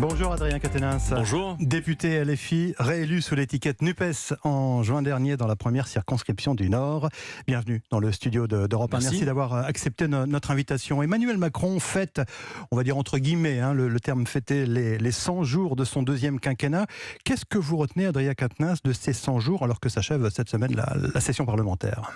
Bonjour Adrien Quatennens. Bonjour. Député LFI, réélu sous l'étiquette NUPES en juin dernier dans la première circonscription du Nord. Bienvenue dans le studio d'Europe 1. Merci d'avoir accepté notre invitation. Emmanuel Macron fête, on va dire entre guillemets, le terme fêté, les 100 jours de son deuxième quinquennat. Qu'est-ce que vous retenez, Adrien Quatennens, de ces 100 jours alors que s'achève cette semaine la session parlementaire ?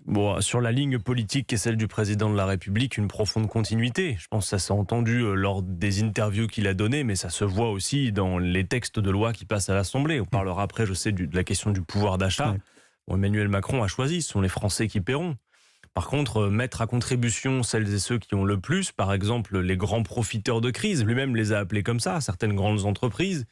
Bon, sur la ligne politique qui est celle du président de la République, une profonde continuité. Je pense que ça s'est entendu lors des interviews qu'il a données, mais ça se voit aussi dans les textes de loi qui passent à l'Assemblée. On parlera après, je sais, de la question du pouvoir d'achat. Bon, Emmanuel Macron a choisi, ce sont les Français qui paieront. Par contre, mettre à contribution celles et ceux qui ont le plus, par exemple les grands profiteurs de crise, lui-même les a appelés comme ça, certaines grandes entreprises,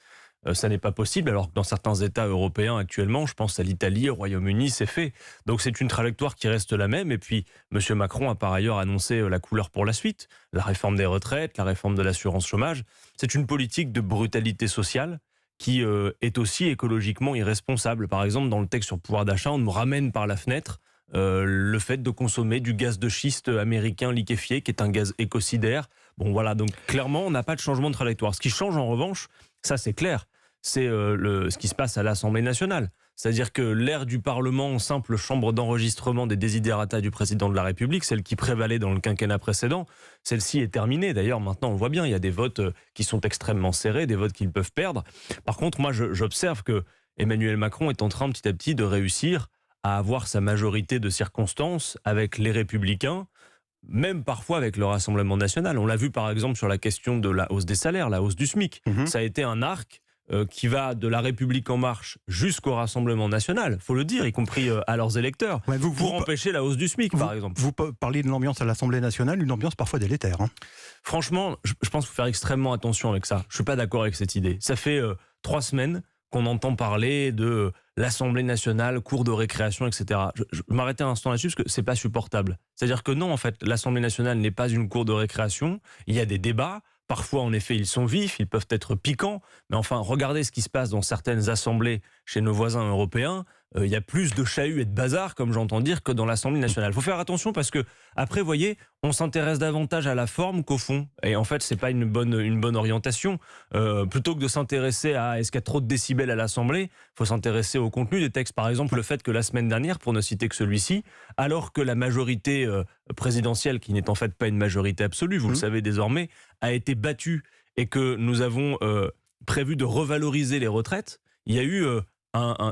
ça n'est pas possible, alors que dans certains États européens actuellement, je pense à l'Italie, au Royaume-Uni, c'est fait. Donc c'est une trajectoire qui reste la même. Et puis, M. Macron a par ailleurs annoncé la couleur pour la suite, la réforme des retraites, la réforme de l'assurance chômage. C'est une politique de brutalité sociale qui est aussi écologiquement irresponsable. Par exemple, dans le texte sur le pouvoir d'achat, on nous ramène par la fenêtre le fait de consommer du gaz de schiste américain liquéfié, qui est un gaz écocidaire. Bon voilà, donc clairement, on n'a pas de changement de trajectoire. Ce qui change en revanche, ça c'est clair, c'est ce qui se passe à l'Assemblée nationale. C'est-à-dire que l'ère du Parlement, simple chambre d'enregistrement des desiderata du président de la République, celle qui prévalait dans le quinquennat précédent, celle-ci est terminée. D'ailleurs, maintenant, on voit bien, il y a des votes qui sont extrêmement serrés, des votes qu'ils peuvent perdre. Par contre, moi, j'observe que Emmanuel Macron est en train petit à petit de réussir à avoir sa majorité de circonstances avec les Républicains, même parfois avec le Rassemblement national. On l'a vu par exemple sur la question de la hausse des salaires, la hausse du SMIC. Ça a été un arc qui va de la République en marche jusqu'au Rassemblement national, il faut le dire, y compris à leurs électeurs, pour empêcher la hausse du SMIC, par exemple. Vous parliez de l'ambiance à l'Assemblée nationale, une ambiance parfois délétère. Franchement, je pense qu'il faut faire extrêmement attention avec ça. Je ne suis pas d'accord avec cette idée. Ça fait 3 semaines qu'on entend parler de l'Assemblée nationale, cours de récréation, etc. Je m'arrêter un instant là-dessus parce que c'est pas supportable. C'est-à-dire que non, en fait, l'Assemblée nationale n'est pas une cour de récréation. Il y a des débats. Parfois, en effet, ils sont vifs, ils peuvent être piquants. Mais enfin, regardez ce qui se passe dans certaines assemblées chez nos voisins européens. Il y a plus de chahut et de bazar, comme j'entends dire, que dans l'Assemblée nationale. Il faut faire attention parce que, après, vous voyez, on s'intéresse davantage à la forme qu'au fond. Et en fait, c'est pas une bonne orientation. Plutôt que de s'intéresser à est-ce qu'il y a trop de décibels à l'Assemblée, il faut s'intéresser au contenu des textes. Par exemple, le fait que la semaine dernière, pour ne citer que celui-ci, alors que la majorité présidentielle, qui n'est en fait pas une majorité absolue, vous le savez désormais, a été battue et que nous avons prévu de revaloriser les retraites, il y a eu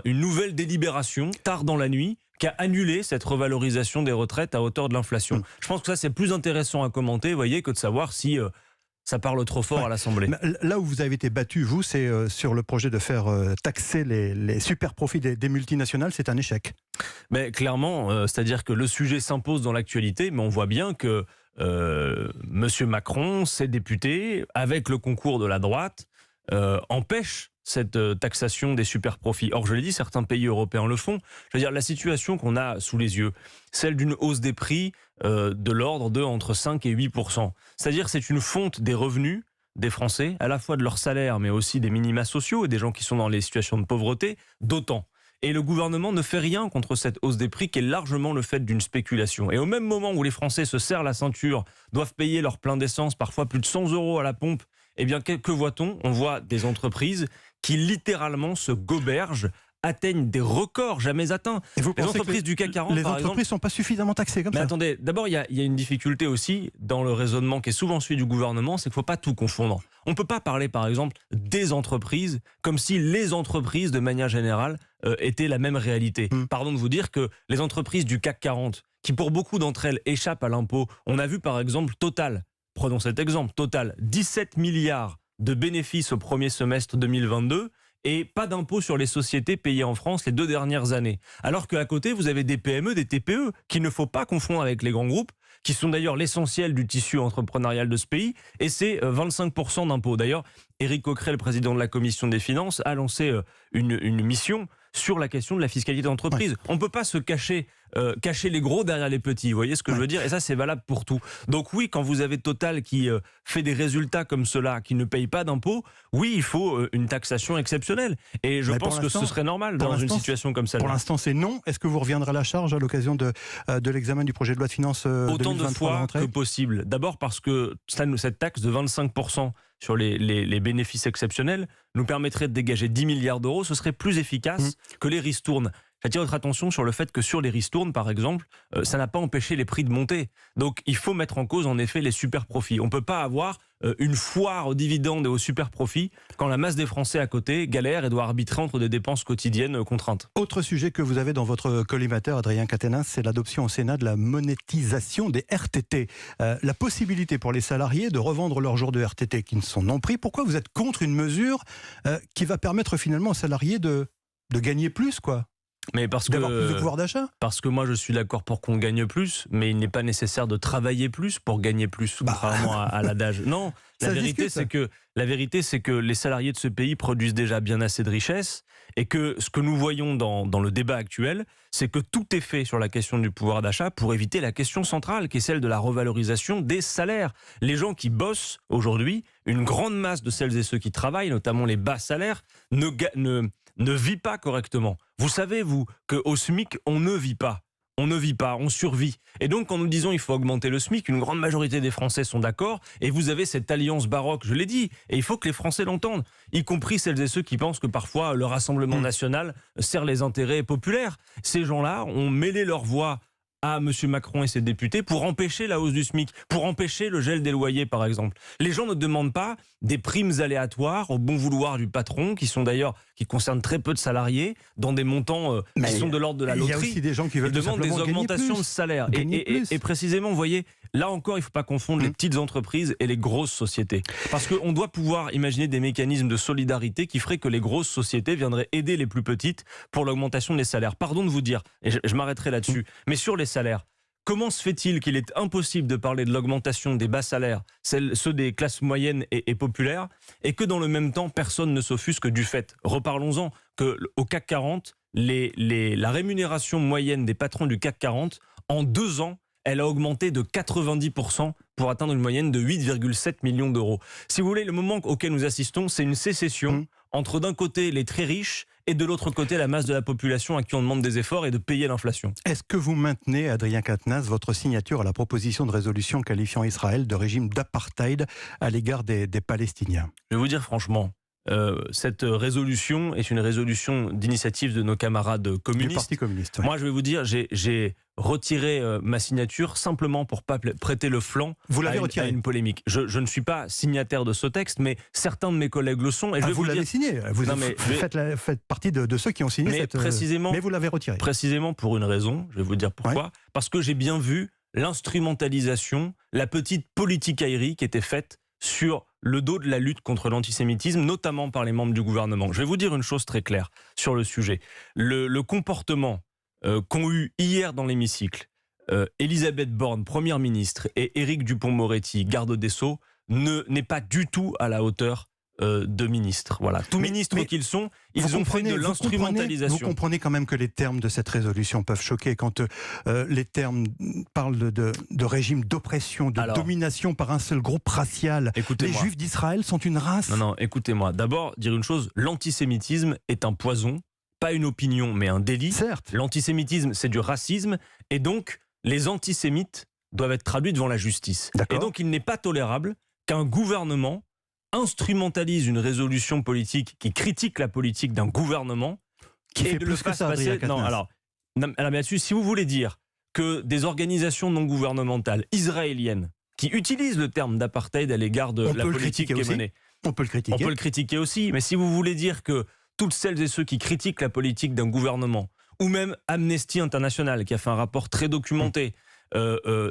une nouvelle délibération, tard dans la nuit, qui a annulé cette revalorisation des retraites à hauteur de l'inflation. Je pense que ça, c'est plus intéressant à commenter, voyez, que de savoir si ça parle trop fort à l'Assemblée. Là où vous avez été battu, vous, c'est sur le projet de faire taxer les super profits des multinationales, c'est un échec. Mais clairement, c'est-à-dire que le sujet s'impose dans l'actualité, mais on voit bien que M. Macron, ses députés, avec le concours de la droite, empêchent cette taxation des super profits. Or, je l'ai dit, certains pays européens le font. Je veux dire, la situation qu'on a sous les yeux, celle d'une hausse des prix de l'ordre de entre 5 et 8%. C'est-à-dire, c'est une fonte des revenus des Français, à la fois de leur salaire, mais aussi des minima sociaux et des gens qui sont dans les situations de pauvreté, d'autant. Et le gouvernement ne fait rien contre cette hausse des prix qui est largement le fait d'une spéculation. Et au même moment où les Français se serrent la ceinture, doivent payer leur plein d'essence, parfois plus de 100 € à la pompe, eh bien, que voit-on ? On voit des entreprises qui littéralement se gobergent, atteignent des records jamais atteints. Les entreprises du CAC 40, les entreprises ne sont pas suffisamment taxées comme ça. Mais attendez, d'abord, il y a une difficulté aussi dans le raisonnement qui est souvent celui du gouvernement, c'est qu'il ne faut pas tout confondre. On ne peut pas parler, par exemple, des entreprises comme si les entreprises, de manière générale, étaient la même réalité. Pardon de vous dire que les entreprises du CAC 40, qui pour beaucoup d'entre elles échappent à l'impôt, on a vu par exemple Total, prenons cet exemple, Total, 17 milliards de bénéfices au premier semestre 2022 et pas d'impôt sur les sociétés payées en France les 2 dernières années. Alors qu'à côté, vous avez des PME, des TPE qu'il ne faut pas confondre avec les grands groupes, qui sont d'ailleurs l'essentiel du tissu entrepreneurial de ce pays, et c'est 25% d'impôts. D'ailleurs, Éric Coquerel, le président de la Commission des Finances, a lancé une mission sur la question de la fiscalité d'entreprise. On ne peut pas se cacher cacher les gros derrière les petits. Vous voyez ce que je veux dire? Et ça, c'est valable pour tout. Donc oui, quand vous avez Total qui fait des résultats comme cela, qui ne paye pas d'impôts, oui, il faut une taxation exceptionnelle. Et je pense que ce serait normal dans une situation comme celle-là. Pour l'instant, c'est non. Est-ce que vous reviendrez à la charge à l'occasion de l'examen du projet de loi de finances 2023 autant de fois que possible. D'abord parce que cette taxe de 25% sur les bénéfices exceptionnels nous permettrait de dégager 10 milliards d'euros. Ce serait plus efficace que les ristournes. J'attire votre attention sur le fait que sur les ristournes, par exemple, ça n'a pas empêché les prix de monter. Donc il faut mettre en cause en effet les super profits. On ne peut pas avoir une foire aux dividendes et aux super profits quand la masse des Français à côté galère et doit arbitrer entre des dépenses quotidiennes contraintes. Autre sujet que vous avez dans votre collimateur, Adrien Quatennens, c'est l'adoption au Sénat de la monétisation des RTT. La possibilité pour les salariés de revendre leurs jours de RTT qui ne sont non pris. Pourquoi vous êtes contre une mesure qui va permettre finalement aux salariés de gagner plus, quoi? Mais d'avoir plus de pouvoir d'achat? Parce que moi je suis d'accord pour qu'on gagne plus, mais il n'est pas nécessaire de travailler plus pour gagner plus, contrairement à l'adage. Non, la vérité c'est que les salariés de ce pays produisent déjà bien assez de richesses, et que ce que nous voyons dans le débat actuel, c'est que tout est fait sur la question du pouvoir d'achat pour éviter la question centrale, qui est celle de la revalorisation des salaires. Les gens qui bossent aujourd'hui, une grande masse de celles et ceux qui travaillent, notamment les bas salaires, ne vit pas correctement. Vous savez, vous, qu'au SMIC, on ne vit pas. On ne vit pas, on survit. Et donc, quand nous disons qu'il faut augmenter le SMIC, une grande majorité des Français sont d'accord, et vous avez cette alliance baroque, je l'ai dit, et il faut que les Français l'entendent, y compris celles et ceux qui pensent que parfois le Rassemblement national sert les intérêts populaires. Ces gens-là ont mêlé leur voix à M. Macron et ses députés pour empêcher la hausse du SMIC, pour empêcher le gel des loyers, par exemple. Les gens ne demandent pas des primes aléatoires au bon vouloir du patron, qui concernent très peu de salariés, dans des montants qui sont de l'ordre de la loterie. Il y a aussi des gens qui veulent demandent des augmentations de salaire. Et précisément, vous voyez, là encore, il ne faut pas confondre les petites entreprises et les grosses sociétés. Parce qu'on doit pouvoir imaginer des mécanismes de solidarité qui feraient que les grosses sociétés viendraient aider les plus petites pour l'augmentation des salaires. Pardon de vous dire, et je m'arrêterai là-dessus, mais sur les salaires, comment se fait-il qu'il est impossible de parler de l'augmentation des bas salaires, ceux des classes moyennes et populaires, et que dans le même temps, personne ne s'offusque du fait, reparlons-en, qu'au CAC 40, la rémunération moyenne des patrons du CAC 40, en 2 ans, elle a augmenté de 90% pour atteindre une moyenne de 8,7 millions d'euros. Si vous voulez, le moment auquel nous assistons, c'est une sécession entre d'un côté les très riches et de l'autre côté la masse de la population à qui on demande des efforts et de payer l'inflation. Est-ce que vous maintenez, Adrien Quatennens, votre signature à la proposition de résolution qualifiant Israël de régime d'apartheid à l'égard des Palestiniens? Je vais vous dire franchement, cette résolution est une résolution d'initiative de nos camarades communistes. Du Parti communiste. Oui. Moi, je vais vous dire, j'ai retiré ma signature simplement pour pas prêter le flanc à une polémique. Je ne suis pas signataire de ce texte, mais certains de mes collègues le sont. Et vous l'avez signé. Vous faites partie de ceux qui ont signé cette... Mais vous l'avez retiré. Précisément pour une raison, je vais vous dire pourquoi. Ouais. Parce que j'ai bien vu l'instrumentalisation, la petite politicaillerie qui était faite sur le dos de la lutte contre l'antisémitisme, notamment par les membres du gouvernement. Je vais vous dire une chose très claire sur le sujet. Le comportement qu'ont eu hier dans l'hémicycle Elisabeth Borne, Première ministre, et Éric Dupond-Moretti, garde des Sceaux, n'est pas du tout à la hauteur de ministres. Voilà. Tous ministres qu'ils sont, ils ont fait de l'instrumentalisation. Vous comprenez quand même que les termes de cette résolution peuvent choquer quand les termes parlent de régime d'oppression, de domination par un seul groupe racial. Les Juifs d'Israël sont une race. Non, écoutez-moi. D'abord, dire une chose, l'antisémitisme est un poison, pas une opinion, mais un délit. Certes. L'antisémitisme, c'est du racisme, et donc les antisémites doivent être traduits devant la justice. Et donc il n'est pas tolérable qu'un gouvernement instrumentalise une résolution politique qui critique la politique d'un gouvernement qui fait plus que ça, passer. Non, alors là-dessus, si vous voulez dire que des organisations non gouvernementales israéliennes qui utilisent le terme d'apartheid à l'égard de la politique qui est menée, on peut le critiquer. On peut le critiquer aussi, mais si vous voulez dire que toutes celles et ceux qui critiquent la politique d'un gouvernement, ou même Amnesty International qui a fait un rapport très documenté,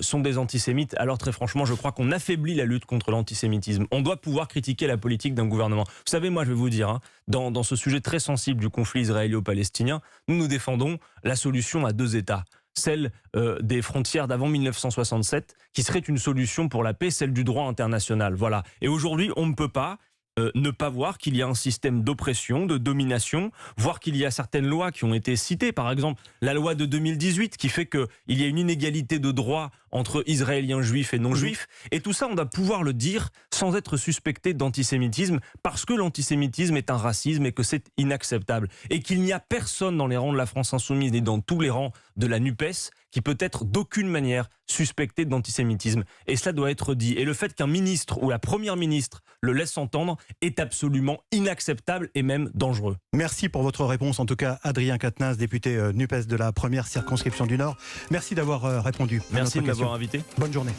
sont des antisémites, alors très franchement, je crois qu'on affaiblit la lutte contre l'antisémitisme. On doit pouvoir critiquer la politique d'un gouvernement. Vous savez, moi, je vais vous dire, dans ce sujet très sensible du conflit israélo-palestinien, nous défendons la solution à 2 États. Celle des frontières d'avant 1967, qui serait une solution pour la paix, celle du droit international. Voilà. Et aujourd'hui, on ne peut pas ne pas voir qu'il y a un système d'oppression, de domination, voir qu'il y a certaines lois qui ont été citées, par exemple la loi de 2018 qui fait qu'il y a une inégalité de droit entre Israéliens juifs et non-juifs. Et tout ça, on doit pouvoir le dire sans être suspecté d'antisémitisme, parce que l'antisémitisme est un racisme et que c'est inacceptable. Et qu'il n'y a personne dans les rangs de la France Insoumise ni dans tous les rangs de la NUPES qui peut être d'aucune manière suspecté d'antisémitisme. Et cela doit être dit. Et le fait qu'un ministre ou la première ministre le laisse entendre est absolument inacceptable et même dangereux. Merci pour votre réponse, en tout cas Adrien Quatennens, député NUPES de la première circonscription du Nord. Merci d'avoir répondu. Merci de m'avoir invité. Bonne journée.